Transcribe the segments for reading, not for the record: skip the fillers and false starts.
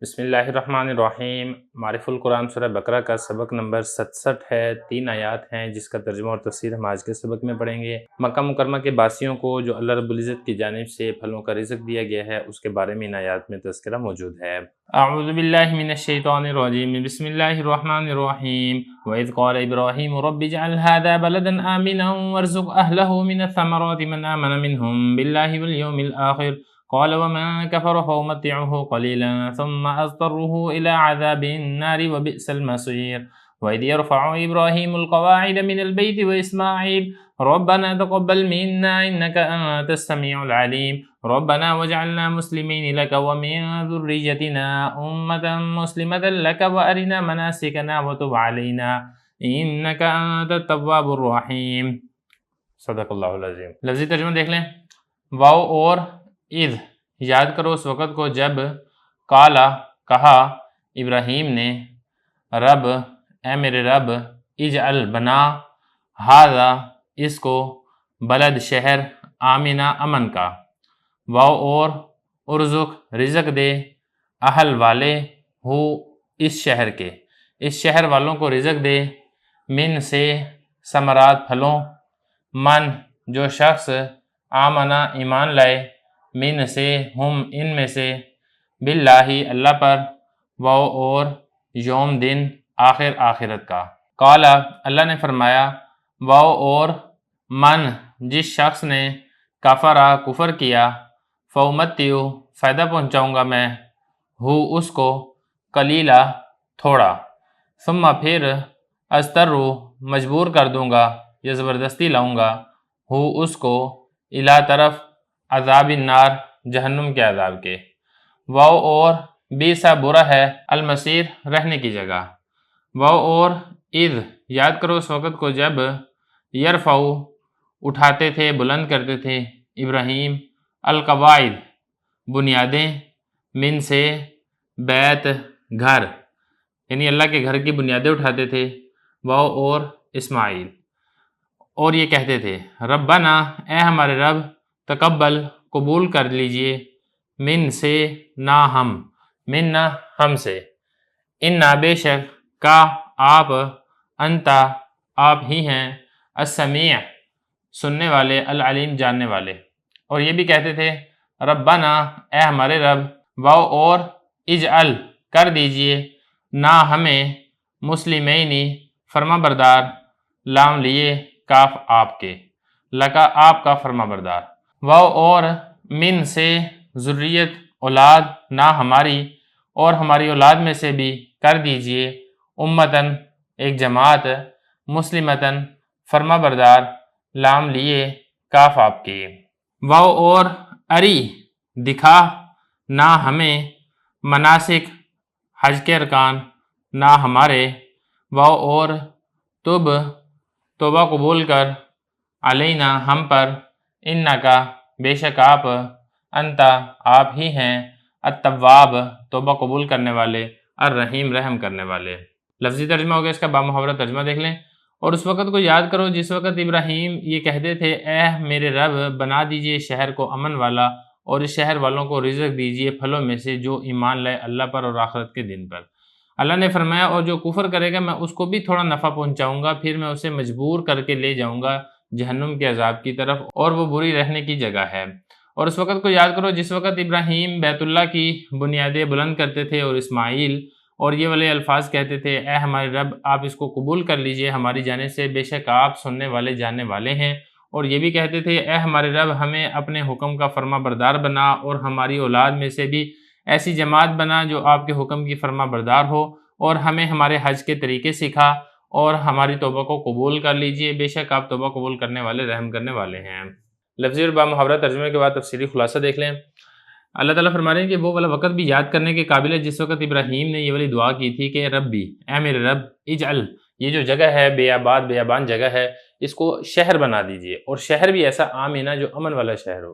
بسم اللہ الرحمن الرحیم۔ معرف القرآن سورہ بقرہ کا سبق نمبر 67 ہے، 3 آیات ہیں جس کا ترجمہ اور تفسیر ہم آج کے سبق میں پڑھیں گے۔ مکہ مکرمہ کے باسیوں کو جو اللہ رب العزت کی جانب سے پھلوں کا رزق دیا گیا ہے اس کے بارے میں ان آیات میں تذکرہ موجود ہے۔ اعوذ باللہ من الشیطان الرجیم، بسم اللہ الرحمن الرحیم۔ وَإِذْ قَالَ إِبْرَاهِيمُ رَبِّ اجْعَلْ هَذَا بَلَدًا آمِنًا وَارْزُقْ أَهْلَهُ مِنَ الثَّمَرَاتِ مَنْ آمَنَ مِنْهُمْ بِاللَّهِ وَالْيَوْمِ الْآخِرِ قال ومن كفر فأمتعه قليلا ثم أضطره إلى عذاب النار وبئس المصير وإذ يرفع إبراهيم القواعد من البيت وإسماعيل ربنا تقبل منا إنك أنت السميع العليم ربنا واجعلنا مسلمين لك ومن ذريتنا أمة مسلمة لك وأرنا مناسكنا وتب علينا إنك أنت التواب الرحيم۔ صدق اللہ العظیم۔ لفظی ترجمہ دیکھ لیں۔ واو اور اذ یاد کرو اس وقت کو جب قالا کہا ابراہیم نے رب اے میرے رب اجعل بنا ہذا اس کو بلد شہر آمینہ امن کا واو اور ارزق رزق دے اہل والے ہو اس شہر کے اس شہر والوں کو رزق دے من سے ثمرات پھلوں من جو شخص آمنا ایمان لائے من سے ہم ان میں سے باللہ اللہ پر واو اور یوم دن آخر آخرت کا قالا اللہ نے فرمایا واو اور من جس شخص نے کفرا کفر کیا فومتیو فائدہ پہنچاؤں گا میں ہو اس کو قلیلا تھوڑا ثم پھر استرو مجبور کر دوں گا یا زبردستی لاؤں گا ہو اس کو الا طرف عذاب النار جہنم کے عذاب کے واو اور بیسا برا ہے المصیر رہنے کی جگہ واو اور اذ یاد کرو اس وقت کو جب یرفعو اٹھاتے تھے بلند کرتے تھے ابراہیم القواعد بنیادیں من سے بیت گھر یعنی اللہ کے گھر کی بنیادیں اٹھاتے تھے واو اور اسماعیل اور یہ کہتے تھے ربنا اے ہمارے رب تقبل قبول کر لیجئے من سے نہ ہم من نہ ہم سے ان نہ بے شک کا آپ انتا آپ ہی ہیں السمیع سننے والے العلیم جاننے والے اور یہ بھی کہتے تھے ربنا اے ہمارے رب واو اور اجعل کر دیجئے نہ ہمیں مسلمینی فرما بردار لام لیے کاف آپ کے لکا آپ کا فرما بردار واو اور من سے ذریت اولاد نہ ہماری اور ہماری اولاد میں سے بھی کر دیجئے امتن ایک جماعت مسلمتن فرما بردار لام لیے کاف آپ کی واو اور اری دکھا نہ ہمیں مناسک حج کے ارکان نہ ہمارے واو اور تب توبہ قبول کر علینا ہم پر انکا بے شک آپ انتا آپ ہی ہیں التواب توبہ قبول کرنے والے الرحیم رحم کرنے والے۔ لفظی ترجمہ ہو گیا، اس کا بامحاورہ ترجمہ دیکھ لیں۔ اور اس وقت کو یاد کرو جس وقت ابراہیم یہ کہتے تھے اے میرے رب بنا دیجئے شہر کو امن والا اور اس شہر والوں کو رزق دیجئے پھلوں میں سے جو ایمان لائے اللہ پر اور آخرت کے دن پر۔ اللہ نے فرمایا اور جو کفر کرے گا میں اس کو بھی تھوڑا نفع پہنچاؤں گا، پھر میں اسے مجبور کر کے لے جاؤں گا جہنم کے عذاب کی طرف اور وہ بری رہنے کی جگہ ہے۔ اور اس وقت کو یاد کرو جس وقت ابراہیم بیت اللہ کی بنیادیں بلند کرتے تھے اور اسماعیل اور یہ والے الفاظ کہتے تھے اے ہمارے رب آپ اس کو قبول کر لیجئے ہماری جانب سے، بے شک آپ سننے والے جاننے والے ہیں۔ اور یہ بھی کہتے تھے اے ہمارے رب ہمیں اپنے حکم کا فرما بردار بنا اور ہماری اولاد میں سے بھی ایسی جماعت بنا جو آپ کے حکم کی فرما بردار ہو اور ہمیں ہمارے حج کے طریقے سکھا اور ہماری توبہ کو قبول کر لیجئے، بے شک آپ توبہ قبول کرنے والے رحم کرنے والے ہیں۔ لفظی اور بامحاورہ ترجمے کے بعد تفسیری خلاصہ دیکھ لیں۔ اللہ تعالیٰ فرما رہے ہیں کہ وہ والا وقت بھی یاد کرنے کے قابل ہے جس وقت ابراہیم نے یہ والی دعا کی تھی کہ ربی اے میرے رب اجعل یہ جو جگہ ہے بے آباد بیابان جگہ ہے اس کو شہر بنا دیجئے، اور شہر بھی ایسا آمینہ جو امن والا شہر ہو،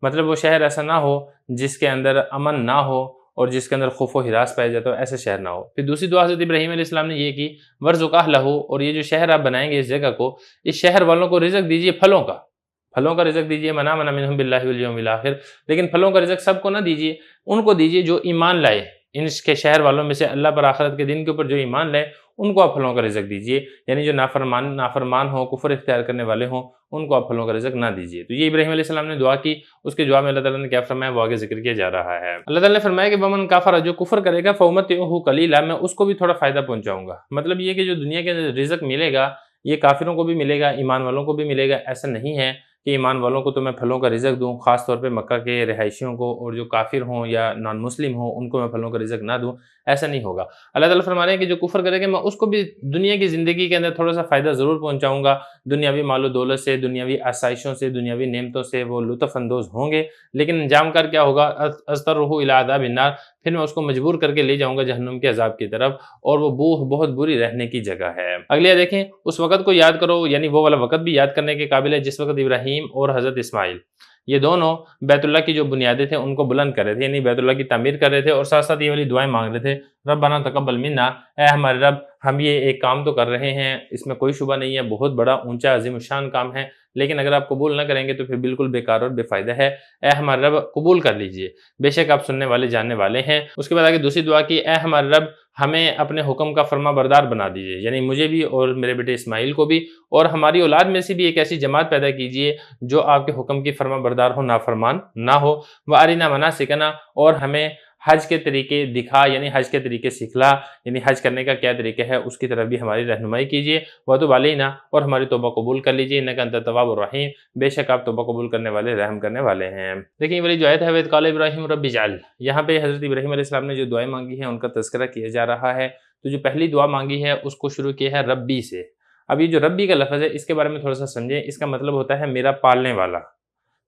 مطلب وہ شہر ایسا نہ ہو جس کے اندر امن نہ ہو اور جس کے اندر خوف و ہراس پایا جاتا ہو، ایسا شہر نہ ہو۔ پھر دوسری دعا حضرت ابراہیم علیہ السلام نے یہ کی ورزق اہلہ، اور یہ جو شہر آپ بنائیں گے اس جگہ کو، اس شہر والوں کو رزق دیجئے پھلوں کا رزق دیجئے، منہم باللہ والیوم الآخر، لیکن پھلوں کا رزق سب کو نہ دیجئے، ان کو دیجئے جو ایمان لائے، ان کے شہر والوں میں سے اللہ پر آخرت کے دن کے اوپر جو ایمان لائے ان کو آپ پھلوں کا رزق دیجئے، یعنی جو نافرمان ہوں، کفر اختیار کرنے والے ہوں، ان کو آپ پھلوں کا رزق نہ دیجئے۔ تو یہ ابراہیم علیہ السلام نے دعا کی، اس کے جواب میں اللہ تعالیٰ نے کیا فرمایا وہ آگے ذکر کیا جا رہا ہے۔ اللہ تعالیٰ نے فرمایا کہ ومن کافر، جو کفر کرے گا فَأُمَتِّعُهُ قَلِيلًا، میں اس کو بھی تھوڑا فائدہ پہنچاؤں گا۔ مطلب یہ کہ جو دنیا کے اندر رزق ملے گا یہ کافروں کو بھی ملے گا، ایمان والوں کو بھی ملے گا۔ ایسا نہیں ہے کہ ایمان والوں کو تو میں پھلوں کا رزق دوں، خاص طور پہ مکہ کے رہائشیوں کو، اور جو کافر ہوں یا نان مسلم ہوں ان کو میں پھلوں کا رزق نہ دوں، ایسا نہیں ہوگا۔ اللہ تعالیٰ فرما رہے ہیں کہ جو کفر کرے گا میں اس کو بھی دنیا کی زندگی کے اندر تھوڑا سا فائدہ ضرور پہنچاؤں گا، دنیاوی مال و دولت سے، دنیاوی آسائشوں سے، دنیاوی نعمتوں سے وہ لطف اندوز ہوں گے، لیکن انجام کر کیا ہوگا؟ اضطرہ الی عذاب النار، پھر میں اس کو مجبور کر کے لے جاؤں گا جہنم کے عذاب کی طرف، اور وہ بہت بری رہنے کی جگہ ہے۔ اگلے دیکھیں، اس وقت کو یاد کرو، یعنی وہ والا وقت بھی یاد کرنے کے قابل ہے جس وقت ابراہیم اور حضرت اسماعیل یہ دونوں بیت اللہ کی جو بنیادیں تھے ان کو بلند کر رہے تھے، یعنی بیت اللہ کی تعمیر کر رہے تھے، اور ساتھ ساتھ یہ والی دعائیں مانگ رہے تھے، ربنا تقبل منا، اے ہمارے رب ہم یہ ایک کام تو کر رہے ہیں، اس میں کوئی شبہ نہیں ہے، بہت بڑا اونچا عظیم الشان کام ہے، لیکن اگر آپ قبول نہ کریں گے تو پھر بالکل بیکار اور بے فائدہ ہے، اے ہمارے رب قبول کر لیجئے، بے شک آپ سننے والے جاننے والے ہیں۔ اس کے بعد آگے دوسری دعا کی، اے ہمارے رب ہمیں اپنے حکم کا فرما بردار بنا دیجئے، یعنی مجھے بھی اور میرے بیٹے اسماعیل کو بھی، اور ہماری اولاد میں سے بھی ایک ایسی جماعت پیدا کیجئے جو آپ کے حکم کی فرما بردار ہو، نافرمان نہ ہو، وَأَرِنَا مَنَاسِكَنَا، اور ہمیں حج کے طریقے دکھا، یعنی حج کے طریقے سکھلا، یعنی حج کرنے کا کیا طریقہ ہے اس کی طرف بھی ہماری رہنمائی کیجئے، وَتُبْ عَلَيْنَا، اور ہماری توبہ قبول کر لیجئے، اِنَّكَ أَنْتَ التَّوَّابُ الرَّحِيمُ، بے شک آپ توبہ قبول کرنے والے، رحم کرنے والے ہیں۔ دیکھیں یہ والی جو آیت ہے وَإِذْ قَالَ إِبْرَاهِيمُ رَبِّ اجْعَلْ، یہاں پہ حضرت ابراہیم علیہ السلام نے جو دعائیں مانگی ہیں ان کا تذکرہ کیا جا رہا ہے۔ تو جو پہلی دعا مانگی ہے اس کو شروع کیا ہے ربی سے۔ اب یہ جو ربی کا لفظ ہے اس کے بارے میں تھوڑا سا سمجھیں، اس کا مطلب ہوتا ہے میرا پالنے والا،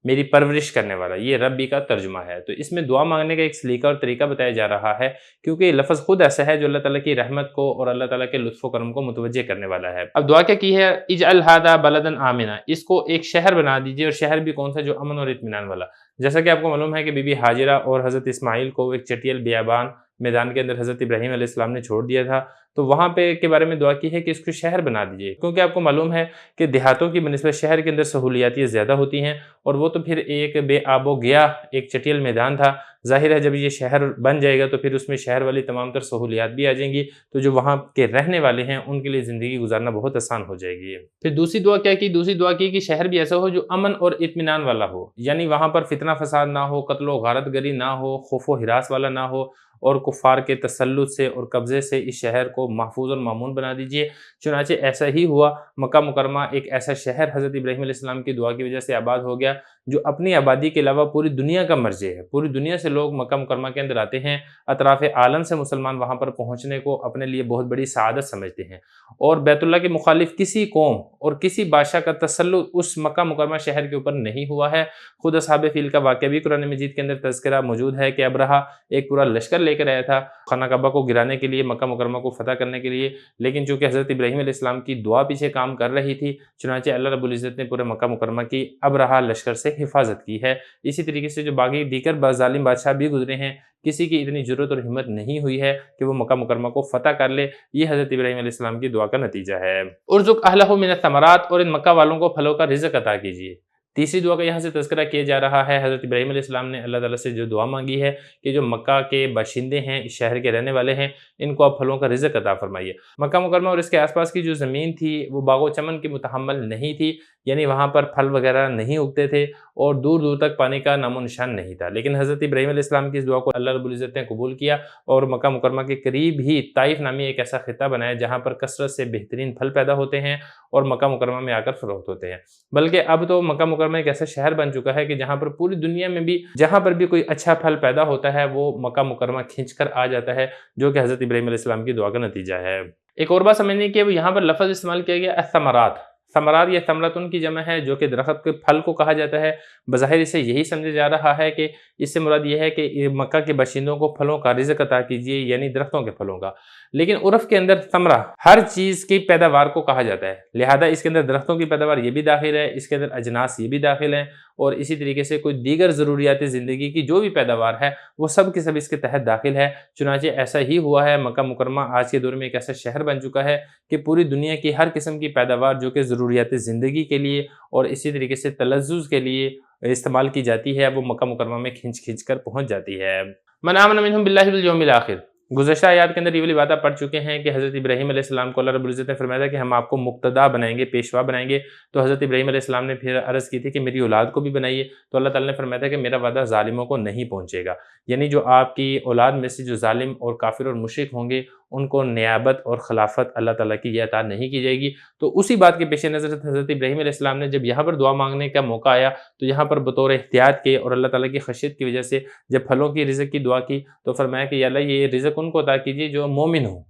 میری پرورش کرنے والا، یہ ربی کا ترجمہ ہے۔ تو اس میں دعا مانگنے کا ایک سلیقہ اور طریقہ بتایا جا رہا ہے، کیونکہ یہ لفظ خود ایسا ہے جو اللہ تعالیٰ کی رحمت کو اور اللہ تعالیٰ کے لطف و کرم کو متوجہ کرنے والا ہے۔ اب دعا کیا کی ہے؟ اجعل ھذا بلدا آمنا، اس کو ایک شہر بنا دیجئے، اور شہر بھی کون سا؟ جو امن اور اطمینان والا۔ جیسا کہ آپ کو معلوم ہے کہ بی بی ہاجرہ اور حضرت اسماعیل کو ایک چٹیل بیابان میدان کے اندر حضرت ابراہیم علیہ السلام نے چھوڑ دیا تھا، تو وہاں پہ کے بارے میں دعا کی ہے کہ اس کو شہر بنا دیجئے، کیونکہ آپ کو معلوم ہے کہ دیہاتوں کی بنسبت شہر کے اندر سہولیاتیں زیادہ ہوتی ہیں، اور وہ تو پھر ایک بے آب و گیا ایک چٹیل میدان تھا۔ ظاہر ہے جب یہ شہر بن جائے گا تو پھر اس میں شہر والی تمام تر سہولیات بھی آ جائیں گی، تو جو وہاں کے رہنے والے ہیں ان کے لیے زندگی گزارنا بہت آسان ہو جائے گی۔ پھر دوسری دعا کیا کی؟ دوسری دعا کی کہ شہر بھی ایسا ہو جو امن اور اطمینان والا ہو، یعنی وہاں پر فتنہ فساد نہ ہو، قتل و غارت گری نہ ہو، خوف و ہراس والا نہ ہو، اور کفار کے تسلط سے اور قبضے سے اس شہر کو محفوظ اور مامون بنا دیجئے۔ چنانچہ ایسا ہی ہوا، مکہ مکرمہ ایک ایسا شہر حضرت ابراہیم علیہ السلام کی دعا کی وجہ سے آباد ہو گیا جو اپنی آبادی کے علاوہ پوری دنیا کا مرجع ہے۔ پوری دنیا سے لوگ مکہ مکرمہ کے اندر آتے ہیں، اطراف عالم سے مسلمان وہاں پر پہنچنے کو اپنے لیے بہت بڑی سعادت سمجھتے ہیں، اور بیت اللہ کے مخالف کسی قوم اور کسی بادشاہ کا تسلط اس مکہ مکرمہ شہر کے اوپر نہیں ہوا ہے۔ خود اصحاب فیل کا واقعہ بھی قرآن مجید کے اندر تذکرہ موجود ہے کہ ابرہہ ایک پورا لشکر لے کر آیا تھا خانہ کعبہ کو گرانے کے لیے، مکہ مکرمہ کو فتح کرنے کے لیے، لیکن چونکہ حضرت ابراہیم علیہ السلام کی دعا پیچھے کام کر رہی تھی، چنانچہ اللہ رب العزت نے پورے مکہ مکرمہ کی ابرہہ لشکر سے حفاظت کی ہے۔ اسی طریقے سے جو باقی دیگر ظالم بادشاہ بھی گزرے ہیں، کسی کی اتنی ضرورت اور ہمت نہیں ہوئی ہے کہ وہ مکہ مکرمہ کو فتح کر لے، یہ حضرت ابراہیم علیہ السلام کی دعا کا نتیجہ ہے۔ ارزق اہلہ من الثمرات، اور ان مکہ والوں کو پھلوں کا رزق عطا کیجیے۔ تیسری دعا کا یہاں سے تذکرہ کیا جا رہا ہے، حضرت ابراہیم علیہ السلام نے اللہ تعالیٰ سے جو دعا مانگی ہے کہ جو مکہ کے باشندے ہیں، اس شہر کے رہنے والے ہیں، ان کو آپ پھلوں کا رزق عطا فرمائیے۔ مکہ مکرمہ اور اس کے آس پاس کی جو زمین تھی وہ باغ و چمن کی متحمل نہیں تھی، یعنی وہاں پر پھل وغیرہ نہیں اگتے تھے، اور دور دور تک پانی کا نام و نشان نہیں تھا، لیکن حضرت ابراہیم علیہ السلام کی اس دعا کو اللہ رب العزت نے قبول کیا، اور مکہ مکرمہ کے قریب ہی طائف نامی ایک ایسا خطہ بنایا جہاں پر کثرت سے بہترین پھل پیدا ہوتے ہیں اور مکہ مکرمہ میں آ کر فروخت ہوتے ہیں۔ بلکہ اب تو مکہ مکرمہ ایک ایسا شہر بن چکا ہے کہ جہاں پر پوری دنیا میں بھی جہاں پر بھی کوئی اچھا پھل پیدا ہوتا ہے وہ مکہ مکرمہ کھینچ کر آ جاتا ہے، جو کہ حضرت ابراہیم علیہ السلام کی دعا کا نتیجہ ہے۔ ایک اور بات سمجھنے کی ہے، یہاں پر لفظ استعمال کیا گیا الثمرات۔ ثمرات یا ثمرتن کی جمع ہے، جو کہ درخت کے پھل کو کہا جاتا ہے۔ بظاہر اسے یہی سمجھا جا رہا ہے کہ اس سے مراد یہ ہے کہ مکہ کے باشندوں کو پھلوں کا رزق عطا کیجیے، یعنی درختوں کے پھلوں کا۔ لیکن عرف کے اندر ثمرہ ہر چیز کی پیداوار کو کہا جاتا ہے، لہذا اس کے اندر درختوں کی پیداوار یہ بھی داخل ہے، اس کے اندر اجناس یہ بھی داخل ہیں، اور اسی طریقے سے کوئی دیگر ضروریات زندگی کی جو بھی پیداوار ہے وہ سب کی سب اس کے تحت داخل ہے۔ چنانچہ ایسا ہی ہوا ہے، مکہ مکرمہ آج کے دور میں ایک ایسا شہر بن چکا ہے کہ پوری دنیا کی ہر قسم کی پیداوار جو کہ ضروریات زندگی کے لیے اور اسی طریقے سے تلذذ کے لیے استعمال کی جاتی ہے، وہ مکہ مکرمہ میں کھنچ کر پہنچ جاتی ہے۔ من آمن منہم باللہ والیوم الآخر۔ گزشتہ آیات کے اندر یہ والی بات آپ پڑھ چکے ہیں کہ حضرت ابراہیم علیہ السلام کو اللہ رب العزت نے فرمایا تھا کہ ہم آپ کو مقتدا بنائیں گے، پیشوا بنائیں گے۔ تو حضرت ابراہیم علیہ السلام نے پھر عرض کی تھی کہ میری اولاد کو بھی بنائیے، تو اللہ تعالیٰ نے فرمایا تھا کہ میرا وعدہ ظالموں کو نہیں پہنچے گا، یعنی جو آپ کی اولاد میں سے جو ظالم اور کافر اور مشرک ہوں گے ان کو نیابت اور خلافت اللہ تعالیٰ کی یہ عطا نہیں کی جائے گی۔ تو اسی بات کے پیش نظر حضرت ابراہیم علیہ السلام نے جب یہاں پر دعا مانگنے کا موقع آیا تو یہاں پر بطور احتیاط کے اور اللہ تعالیٰ کی خشیت کی وجہ سے جب پھلوں کی رزق کی دعا کی تو فرمایا کہ یا اللہ یہ رزق ان کو عطا کیجیے جو مومن ہوں،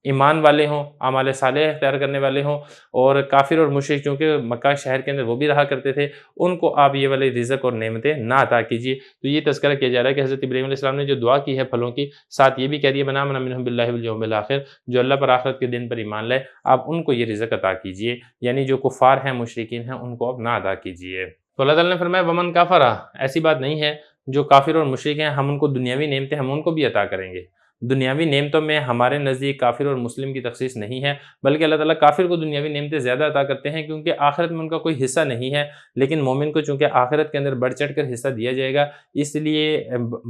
ایمان والے ہوں، اعمال صالح اختیار کرنے والے ہوں، اور کافر اور مشرک چونکہ مکہ شہر کے اندر وہ بھی رہا کرتے تھے ان کو آپ یہ والے رزق اور نعمتیں نہ عطا کیجیے۔ تو یہ تذکرہ کیا جا رہا ہے کہ حضرت ابراہیم علیہ السلام نے جو دعا کی ہے پھلوں کی، ساتھ یہ بھی کہہ دیا من آمن منہم باللہ والیوم الآخر، جو اللہ پر آخرت کے دن پر ایمان لائے آپ ان کو یہ رزق عطا کیجیے، یعنی جو کفار ہیں مشرکین ہیں ان کو آپ نہ عطا کیجیے۔ تو اللہ تعالیٰ نے فرمایا ومن کفر، ایسی بات نہیں ہے جو کافر اور مشرک ہیں ہم ان کو دنیاوی نعمتیں ہم ان کو بھی عطا کریں گے۔ دنیاوی نعمتوں میں ہمارے نزدیک کافر اور مسلم کی تخصیص نہیں ہے، بلکہ اللہ تعالیٰ کافر کو دنیاوی نعمتیں زیادہ عطا کرتے ہیں کیونکہ آخرت میں ان کا کوئی حصہ نہیں ہے، لیکن مومن کو چونکہ آخرت کے اندر بڑھ چڑھ کر حصہ دیا جائے گا، اس لیے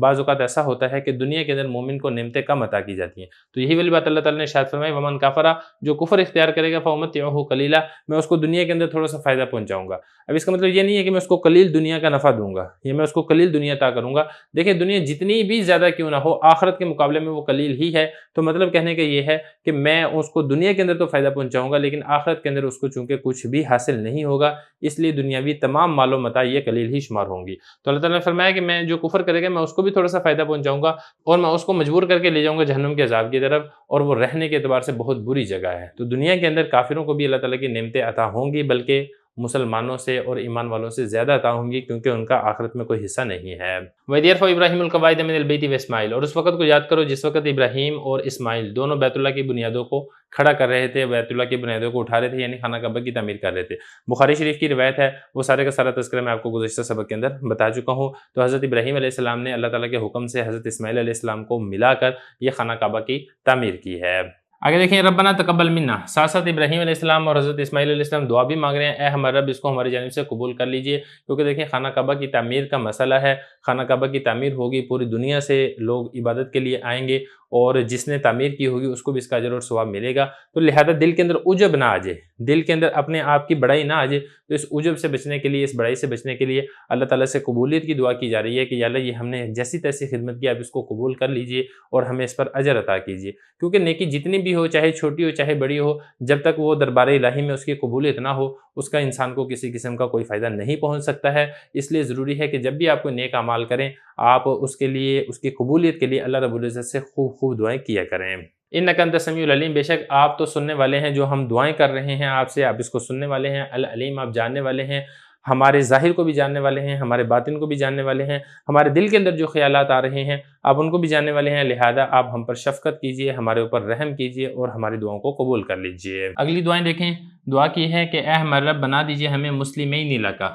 بعض اوقات ایسا ہوتا ہے کہ دنیا کے اندر مومن کو نعمتیں کم عطا کی جاتی ہیں۔ تو یہی والی بات اللہ تعالیٰ نے ارشاد فرمائی ومن کفر، جو کفر اختیار کرے گا فامتعہ قلیلا، میں اس کو دنیا کے اندر تھوڑا سا فائدہ پہنچاؤں گا۔ اب اس کا مطلب یہ نہیں ہے کہ میں اس کو قلیل دنیا کا نفع دوں گا یا میں اس کو قلیل دنیا عطا کروں گا۔ دیکھیں دنیا جتنی بھی زیادہ کیوں نہ ہو آخرت کے مقابلے میں وہ قلیل ہی ہے، تو مطلب کہنے کا یہ ہے کہ میں اس کو دنیا کے اندر تو فائدہ پہنچاؤں گا لیکن آخرت کے اندر اس کو چونکہ کچھ بھی حاصل نہیں ہوگا، اس لیے دنیاوی تمام مال و متاع یہ قلیل ہی شمار ہوں گی۔ تو اللہ تعالیٰ نے فرمایا کہ میں جو کفر کرے گا میں اس کو بھی تھوڑا سا فائدہ پہنچاؤں گا اور میں اس کو مجبور کر کے لے جاؤں گا جہنم کے عذاب کی طرف، اور وہ رہنے کے اعتبار سے بہت بری جگہ ہے۔ تو دنیا کے اندر کافروں کو بھی اللہ تعالیٰ کی نعمتیں عطا ہوں گی، بلکہ مسلمانوں سے اور ایمان والوں سے زیادہ عطا ہوں گی کیونکہ ان کا آخرت میں کوئی حصہ نہیں ہے۔ وَإِذْ يَرْفَعُ إِبْرَاهِيمُ الْقَوَاعِدَ مِنَ الْبَيْتِ وَإِسْمَاعِيلُ، اور اس وقت کو یاد کرو جس وقت ابراہیم اور اسماعیل دونوں بیت اللہ کی بنیادوں کو کھڑا کر رہے تھے، بیت اللہ کی بنیادوں کو اٹھا رہے تھے، یعنی خانہ کعبہ کی تعمیر کر رہے تھے۔ بخاری شریف کی روایت ہے، وہ سارے کا سارا تذکرہ میں آپ کو گزشتہ سبق کے اندر بتا چکا ہوں۔ تو حضرت ابراہیم علیہ السلام نے اللہ تعالیٰ کے حکم سے حضرت اسماعیل علیہ السلام کو ملا کر یہ خانہ کعبہ کی تعمیر کی ہے۔ آگے دیکھیں ربنا تقبل منا، ساتھ ساتھ ابراہیم علیہ السلام اور حضرت اسماعیل علیہ السلام دعا بھی مانگ رہے ہیں، اے ہمارے رب اس کو ہماری جانب سے قبول کر لیجئے، کیونکہ دیکھیں خانہ کعبہ کی تعمیر کا مسئلہ ہے، خانہ کعبہ کی تعمیر ہوگی پوری دنیا سے لوگ عبادت کے لیے آئیں گے اور جس نے تعمیر کی ہوگی اس کو بھی اس کا اجر اور ثواب ملے گا۔ تو لہذا دل کے اندر عجب نہ آ جائے، دل کے اندر اپنے آپ کی بڑائی نہ آ جائے، تو اس عجب سے بچنے کے لیے، اس بڑائی سے بچنے کے لیے اللہ تعالیٰ سے قبولیت کی دعا کی جا رہی ہے کہ یا اللہ یہ ہم نے جیسی تیسی خدمت کی آپ اس کو قبول کر لیجئے اور ہمیں اس پر اجر عطا کیجئے، کیونکہ نیکی جتنی بھی ہو، چاہے چھوٹی ہو چاہے بڑی ہو، جب تک وہ دربار الہی میں اس کی قبولیت نہ ہو اس کا انسان کو کسی قسم کا کوئی فائدہ نہیں پہنچ سکتا ہے۔ اس لیے ضروری ہے کہ جب بھی آپ کوئی نیک اعمال کریں آپ اس کے لیے، اس کی قبولیت کے لیے اللہ رب العزت سے خوب خوب دعائیں کیا کریں۔ انک انت السمیع العلیم، بے شک آپ تو سننے والے ہیں، جو ہم دعائیں کر رہے ہیں آپ سے آپ اس کو سننے والے ہیں، العلیم آپ جاننے والے ہیں، ہمارے ظاہر کو بھی جاننے والے ہیں، ہمارے باطن کو بھی جاننے والے ہیں، ہمارے دل کے اندر جو خیالات آ رہے ہیں آپ ان کو بھی جاننے والے ہیں، لہذا آپ ہم پر شفقت کیجئے، ہمارے اوپر رحم کیجئے اور ہماری دعاؤں کو قبول کر لیجئے۔ اگلی دعائیں دیکھیں، دعا کی ہے کہ اے ہمارے رب بنا دیجئے ہمیں مسلمین لکا،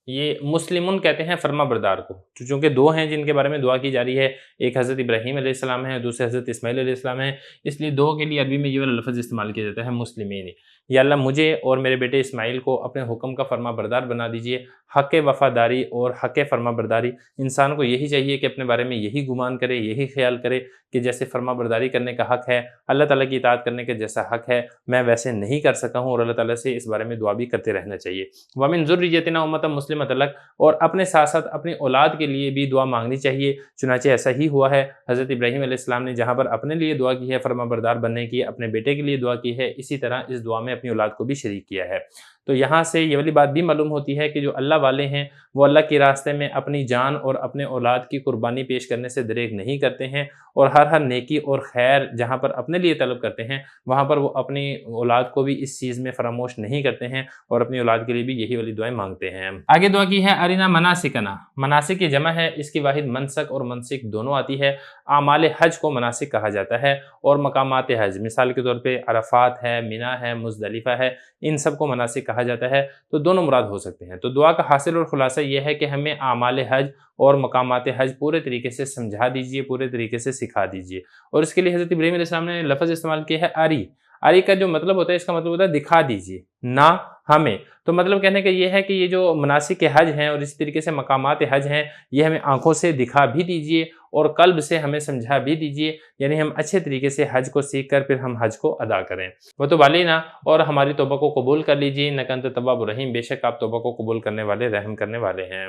یہ مسلمون کہتے ہیں فرما بردار کو، چونکہ دو ہیں جن کے بارے میں دعا کی جا رہی ہے، ایک حضرت ابراہیم علیہ السلام ہے، دوسرے حضرت اسماعیل علیہ السلام ہے، اس لیے دو کے لیے عربی میں یہ والا لفظ استعمال کیا جاتا ہے مسلمین۔ یا اللہ مجھے اور میرے بیٹے اسماعیل کو اپنے حکم کا فرما بردار بنا دیجئے، حق وفاداری اور حق فرما برداری، انسان کو یہی چاہیے کہ اپنے بارے میں یہی گمان کرے، یہی خیال کرے کہ جیسے فرما برداری کرنے کا حق ہے، اللہ تعالیٰ کی اطاعت کرنے کا جیسا حق ہے میں ویسے نہیں کر سکا ہوں، اور اللہ تعالیٰ سے اس بارے میں دعا بھی کرتے رہنا چاہیے۔ وَمِن ذُرِّيَّتِنَا أُمَّةً مُسْلِمَةً لَكَ، اور اپنے ساتھ ساتھ اپنی اولاد کے لیے بھی دعا مانگنی چاہیے، چنانچہ ایسا ہی ہوا ہے۔ حضرت ابراہیم علیہ السلام نے جہاں پر اپنے لیے دعا کی ہے فرما بردار بننے کی، اپنے بیٹے کے لیے دعا کی ہے، اسی طرح اس دعا میں اپنی اولاد کو بھی شریک کیا ہے۔ تو یہاں سے یہ والی بات بھی معلوم ہوتی ہے کہ جو اللہ والے ہیں وہ اللہ کے راستے میں اپنی جان اور اپنے اولاد کی قربانی پیش کرنے سے دریغ نہیں کرتے ہیں، اور ہر نیکی اور خیر جہاں پر اپنے لیے طلب کرتے ہیں وہاں پر وہ اپنی اولاد کو بھی اس چیز میں فراموش نہیں کرتے ہیں اور اپنی اولاد کے لیے بھی یہی والی دعائیں مانگتے ہیں۔ آگے دعا کی ہے ارینا مناسکنا، مناسک کی جمع ہے، اس کی واحد منسک اور منسک دونوں آتی ہے۔ اعمال حج کو مناسک کہا جاتا ہے، اور مقامات حج مثال کے طور پہ عرفات ہے، مینا ہے، مزدلفہ ہے، ان سب کو مناسک کہا جاتا ہے، تو دونوں مراد ہو سکتے ہیں۔ تو دعا کا حاصل اور خلاصہ یہ ہے کہ ہمیں اعمال حج اور مقامات حج پورے طریقے سے سمجھا دیجئے، پورے طریقے سے سکھا دیجئے، اور اس کے لیے حضرت ابراہیم علیہ السلام نے لفظ استعمال کیا ہے اری، اری کا جو مطلب ہوتا ہے، اس کا مطلب ہوتا ہے دکھا دیجیے، نہ ہمیں۔ تو مطلب کہنے کا یہ ہے کہ یہ جو مناسک حج ہیں اور اسی طریقے سے مقامات حج ہیں، یہ ہمیں آنکھوں سے دکھا بھی دیجیے اور قلب سے ہمیں سمجھا بھی دیجیے، یعنی ہم اچھے طریقے سے حج کو سیکھ کر پھر ہم حج کو ادا کریں۔ وتوب علینا، اور ہماری توبہ کو قبول کر لیجیے، انک انت التواب الرحیم، بے شک آپ توبہ کو قبول کرنے والے، رحم کرنے والے ہیں۔